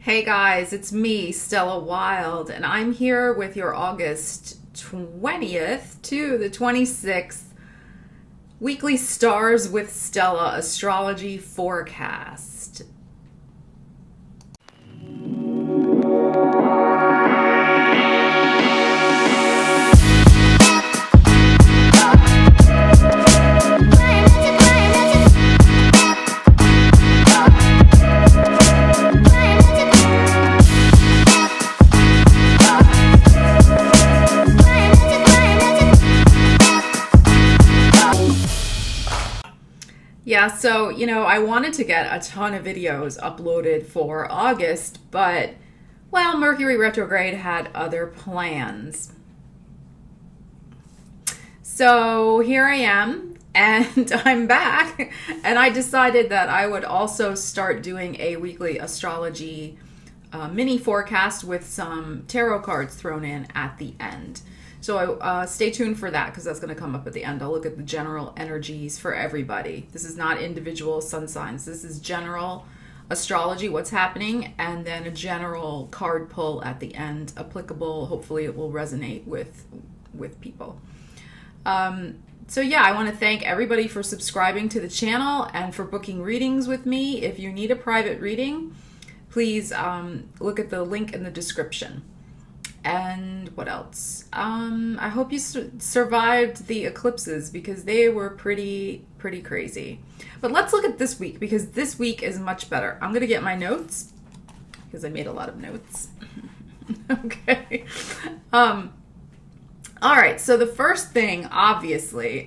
Hey guys, it's me, Stella Wild, and I'm here with your August 20th to the 26th weekly Stars with Stella Astrology forecast. Yeah, so, I wanted to get a ton of videos uploaded for August, but, well, Mercury retrograde had other plans. So here I am, and I'm back, and I decided that I would also start doing a weekly astrology mini forecast with some tarot cards thrown in at the end. So stay tuned for that because that's going to come up at the end. I'll look at the general energies for everybody. This is not individual sun signs. This is general astrology, what's happening, and then a general card pull at the end, applicable. Hopefully it will resonate with people. So yeah, I want to thank everybody for subscribing to the channel and for booking readings with me. If you need a private reading, please look at the link in the description. And what else? I hope you survived the eclipses because they were pretty crazy. But let's look at this week because this week is much better. I'm going to get my notes because I made a lot of notes. Okay. All right. So the first thing, obviously,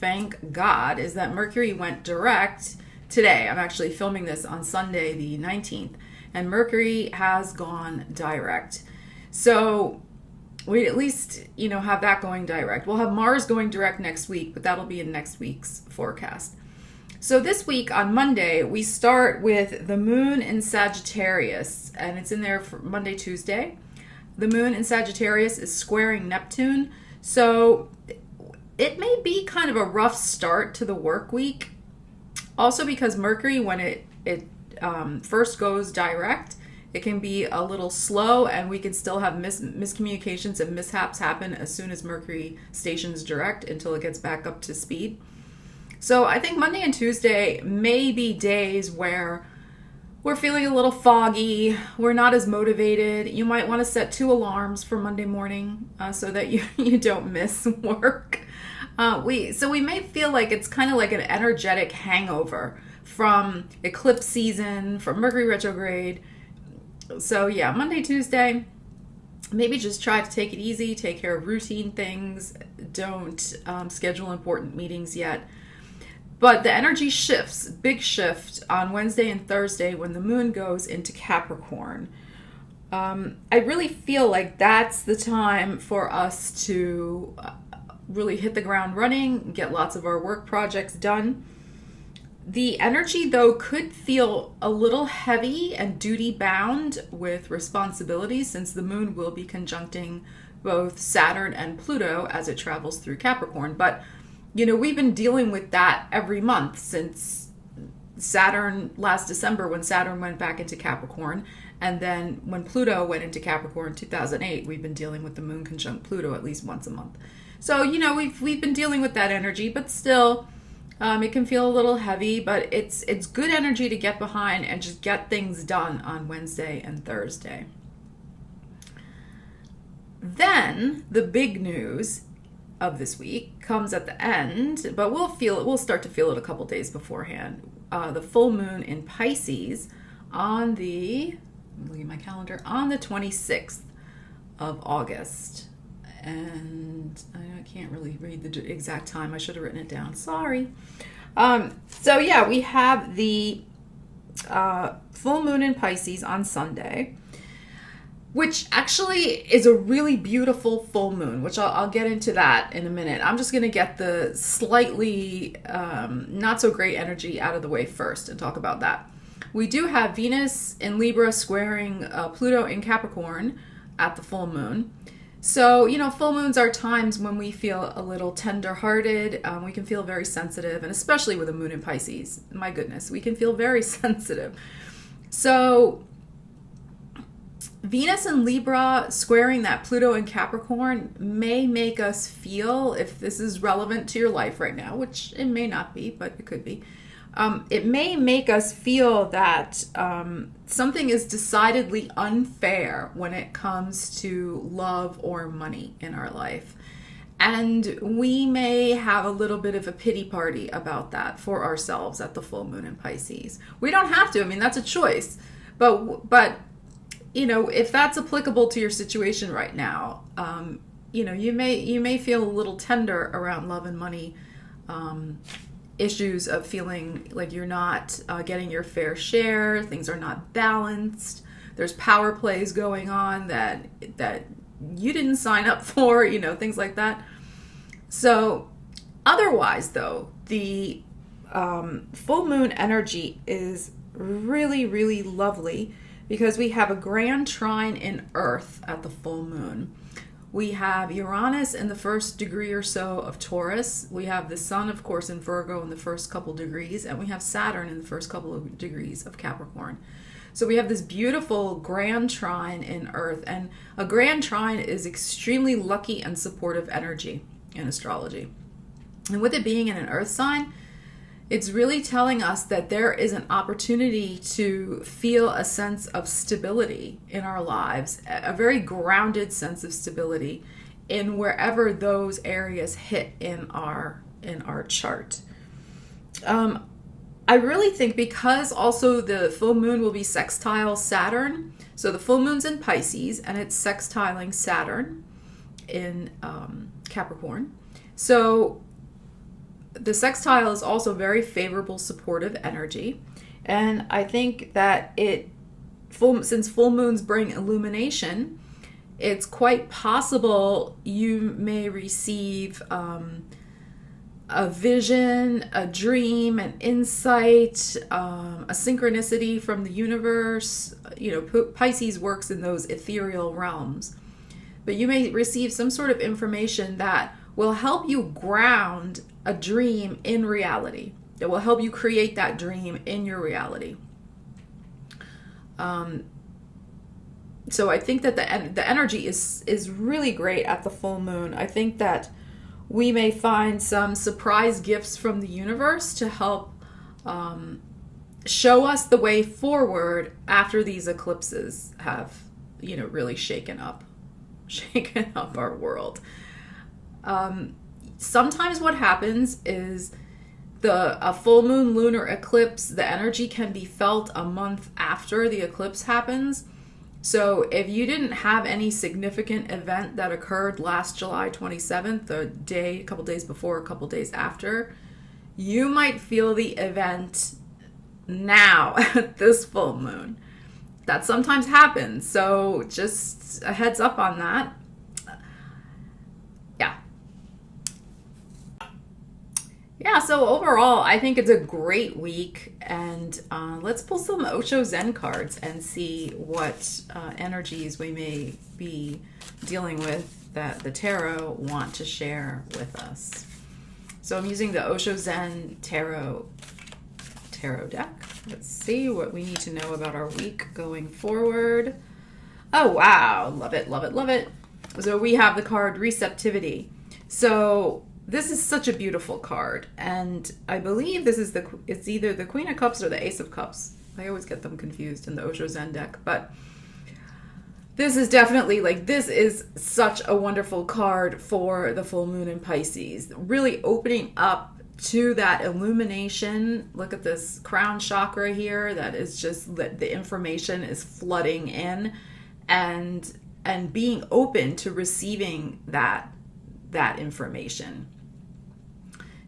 thank God, is that Mercury went direct today. I'm actually filming this on Sunday, the 19th, and Mercury has gone direct. So we at least, have that going direct. We'll have Mars going direct next week, but that'll be in next week's forecast. So this week on Monday, we start with the moon in Sagittarius, and it's in there for Monday, Tuesday. The moon in Sagittarius is squaring Neptune. So it may be kind of a rough start to the work week. Also because Mercury, when it first goes direct, it can be a little slow, and we can still have miscommunications and mishaps happen as soon as Mercury stations direct until it gets back up to speed. So I think Monday and Tuesday may be days where we're feeling a little foggy, we're not as motivated. You might want to set 2 alarms for Monday morning so that you don't miss work. We may feel like it's kind of like an energetic hangover from eclipse season, from Mercury retrograde. So yeah, Monday, Tuesday, maybe just try to take it easy, take care of routine things, don't schedule important meetings yet. But the energy shifts, big shift on Wednesday and Thursday when the moon goes into Capricorn. I really feel like that's the time for us to really hit the ground running, get lots of our work projects done. The energy, though, could feel a little heavy and duty-bound with responsibilities since the moon will be conjuncting both Saturn and Pluto as it travels through Capricorn. But, we've been dealing with that every month since Saturn last December when Saturn went back into Capricorn. And then when Pluto went into Capricorn in 2008, we've been dealing with the moon conjunct Pluto at least once a month. So, we've been dealing with that energy, but still... it can feel a little heavy, but it's good energy to get behind and just get things done on Wednesday and Thursday. Then the big news of this week comes at the end, but we'll start to feel it a couple days beforehand. The full moon in Pisces on the, I'm looking at my calendar, on the 26th of August. And I can't really read the exact time. I should have written it down. Sorry. So yeah, we have the full moon in Pisces on Sunday, which actually is a really beautiful full moon, which I'll get into that in a minute. I'm just going to get the slightly not so great energy out of the way first and talk about that. We do have Venus in Libra squaring Pluto in Capricorn at the full moon. So, full moons are times when we feel a little tender-hearted. We can feel very sensitive, and especially with a moon in Pisces. My goodness, we can feel very sensitive. So Venus and Libra squaring that Pluto and Capricorn may make us feel, if this is relevant to your life right now, which it may not be, but it could be, it may make us feel that something is decidedly unfair when it comes to love or money in our life. And we may have a little bit of a pity party about that for ourselves at the full moon in Pisces. We don't have to. I mean, that's a choice. But you know, if that's applicable to your situation right now, you know, you may feel a little tender around love and money issues of feeling like you're not getting your fair share, things are not balanced, there's power plays going on that you didn't sign up for, you know, things like that. So otherwise though, the full moon energy is really, really lovely because we have a grand trine in Earth at the full moon. We have Uranus in the first degree or so of Taurus. We have the Sun, of course, in Virgo in the first couple degrees, and we have Saturn in the first couple of degrees of Capricorn. So we have this beautiful grand trine in Earth, and a grand trine is extremely lucky and supportive energy in astrology. And with it being in an Earth sign, it's really telling us that there is an opportunity to feel a sense of stability in our lives, a very grounded sense of stability in wherever those areas hit in our chart. I really think because also the full moon will be sextile Saturn, so the full moon's in Pisces and it's sextiling Saturn in Capricorn. So the sextile is also very favorable, supportive energy. And I think that since full moons bring illumination, it's quite possible you may receive a vision, a dream, an insight, a synchronicity from the universe. You know, Pisces works in those ethereal realms. But you may receive some sort of information that will help you ground a dream in reality. It will help you create that dream in your reality. So I think that the energy is really great at the full moon. I think that we may find some surprise gifts from the universe to help show us the way forward after these eclipses have, you know, really shaken up our world. Sometimes what happens is a full moon lunar eclipse, the energy can be felt a month after the eclipse happens. So if you didn't have any significant event that occurred last July 27th, a couple days before, a couple days after, you might feel the event now at this full moon. That sometimes happens. So just a heads up on that. Yeah, so overall, I think it's a great week, and let's pull some Osho Zen cards and see what energies we may be dealing with that the tarot want to share with us. So I'm using the Osho Zen tarot deck. Let's see what we need to know about our week going forward. Oh, wow. Love it, love it, love it. So we have the card Receptivity. So this is such a beautiful card, and I believe it's either the Queen of Cups or the Ace of Cups. I always get them confused in the Osho Zen deck, but this is definitely, this is such a wonderful card for the full moon in Pisces. Really opening up to that illumination. Look at this crown chakra here that is just, the information is flooding in, and being open to receiving that information.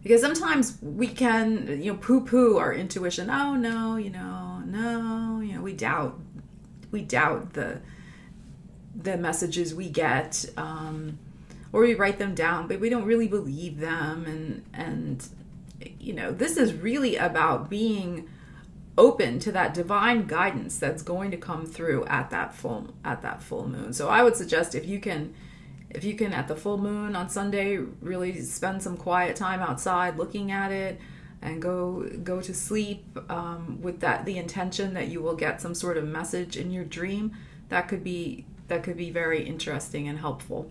Because sometimes we can, poo-poo our intuition. Oh no, we doubt the messages we get, or we write them down, but we don't really believe them. And this is really about being open to that divine guidance that's going to come through at that full moon. So I would suggest if you can at the full moon on Sunday really spend some quiet time outside looking at it, and go to sleep with the intention that you will get some sort of message in your dream, that could be very interesting and helpful.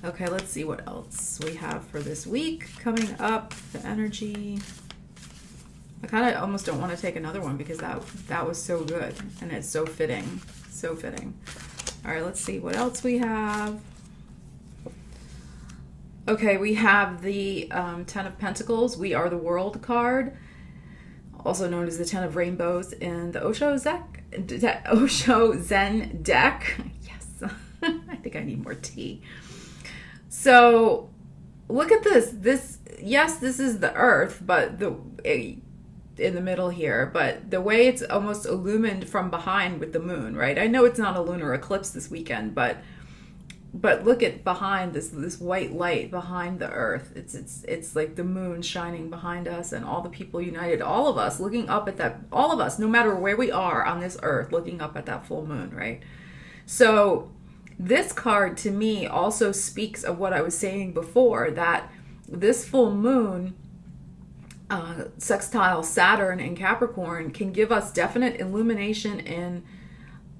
Okay, let's see what else we have for this week coming up. The energy. I kind of almost don't want to take another one because that was so good and it's so fitting. So fitting. All right, let's see what else we have. Okay, we have the Ten of Pentacles. We Are the World card, also known as the Ten of Rainbows in the Osho Zen deck. Yes, I think I need more tea. So look at this. Yes, this is the Earth, but in the middle here, but the way it's almost illumined from behind with the moon, right? I know it's not a lunar eclipse this weekend, but look at behind this white light behind the Earth. It's like the moon shining behind us and all the people united, all of us looking up at that, all of us, no matter where we are on this Earth, looking up at that full moon, right? So this card to me also speaks of what I was saying before, that this full moon sextile Saturn in Capricorn can give us definite illumination in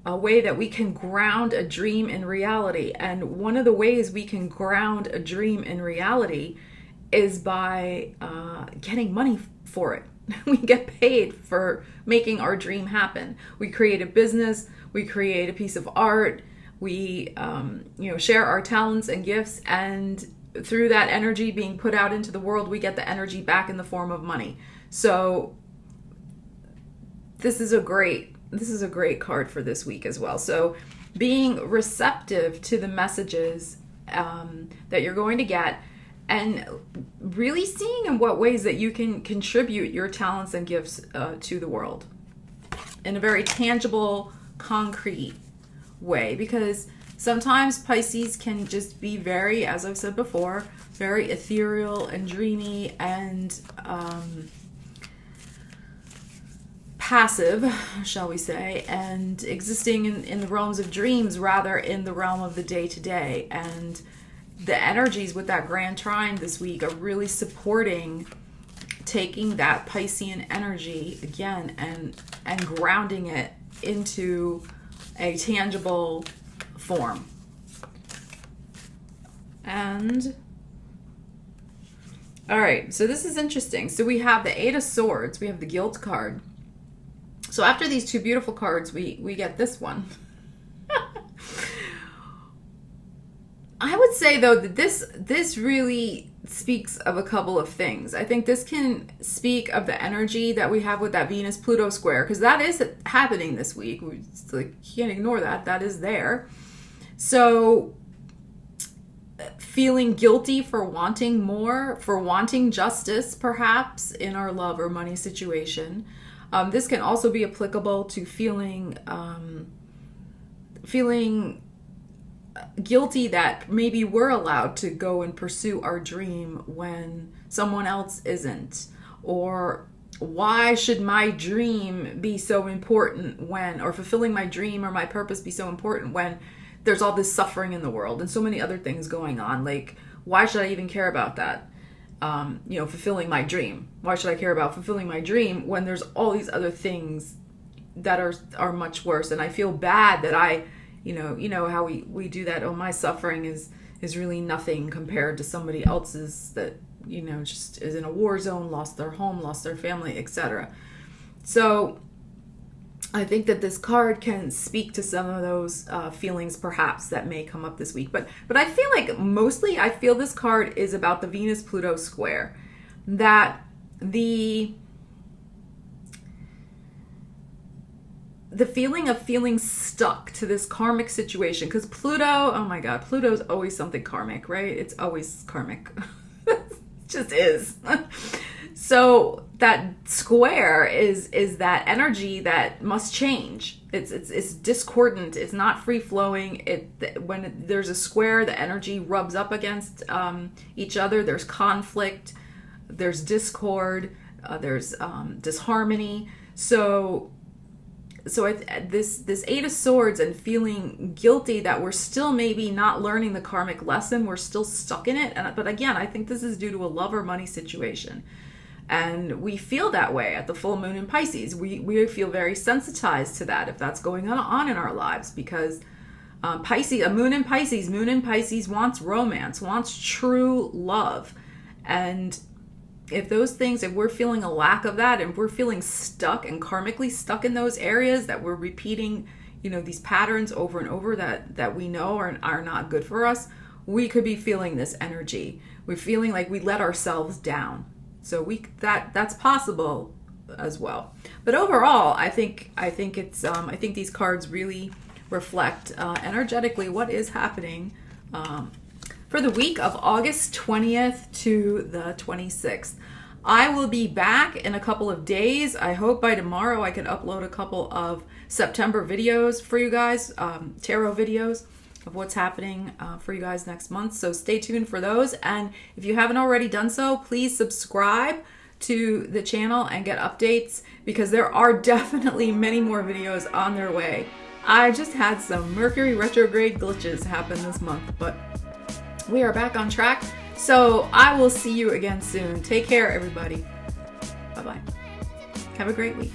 a way that we can ground a dream in reality. And one of the ways we can ground a dream in reality is by getting money for it. We get paid for making our dream happen. We create a business, we create a piece of art, we share our talents and gifts, and through that energy being put out into the world, we get the energy back in the form of money. So this is a great card for this week as well. So being receptive to the messages that you're going to get, and really seeing in what ways that you can contribute your talents and gifts to the world in a very tangible, concrete way. Because sometimes Pisces can just be very, as I've said before, very ethereal and dreamy and passive, shall we say, and existing in the realms of dreams rather in the realm of the day-to-day. And the energies with that Grand Trine this week are really supporting taking that Piscean energy again and grounding it into a tangible form. And all right, so this is interesting. So we have the Eight of Swords, we have the Guilt card. So after these two beautiful cards, we get this one. I would say though that this really speaks of a couple of things. I think this can speak of the energy that we have with that Venus-Pluto square, because that is happening this week. We can't ignore that. That is there. So feeling guilty for wanting more, for wanting justice perhaps in our love or money situation. This can also be applicable to feeling guilty that maybe we're allowed to go and pursue our dream when someone else isn't. Or why should my dream be so important when, or fulfilling my dream or my purpose be so important when there's all this suffering in the world and so many other things going on? Like, why should I even care about that? Fulfilling my dream. Why should I care about fulfilling my dream when there's all these other things that are much worse? And I feel bad that I, how we do that. Oh, my suffering is really nothing compared to somebody else's that, just is in a war zone, lost their home, lost their family, etc. So I think that this card can speak to some of those feelings perhaps that may come up this week. But I feel like mostly this card is about the Venus-Pluto square. That the feeling of feeling stuck to this karmic situation. Because Pluto, oh my God, Pluto's always something karmic, right? It's always karmic. It just is. So that square is that energy that must change. It's discordant. It's not free flowing. When there's a square, the energy rubs up against each other. There's conflict. There's discord. There's disharmony. So this Eight of Swords and feeling guilty that we're still maybe not learning the karmic lesson. We're still stuck in it. But again, I think this is due to a love or money situation. And we feel that way at the full moon in Pisces. We feel very sensitized to that if that's going on in our lives, because Pisces, a moon in Pisces wants romance, wants true love. And if those things, if we're feeling a lack of that, and we're feeling stuck and karmically stuck in those areas that we're repeating, these patterns over and over that we know are not good for us, we could be feeling this energy. We're feeling like we let ourselves down. So that's possible as well. But overall, I think these cards really reflect energetically what is happening for the week of August 20th to the 26th. I will be back in a couple of days. I hope by tomorrow I can upload a couple of September videos for you guys, tarot videos of what's happening for you guys next month. So stay tuned for those. And if you haven't already done so, please subscribe to the channel and get updates, because there are definitely many more videos on their way. I just had some Mercury retrograde glitches happen this month, but we are back on track. So I will see you again soon. Take care, everybody. Bye-bye. Have a great week.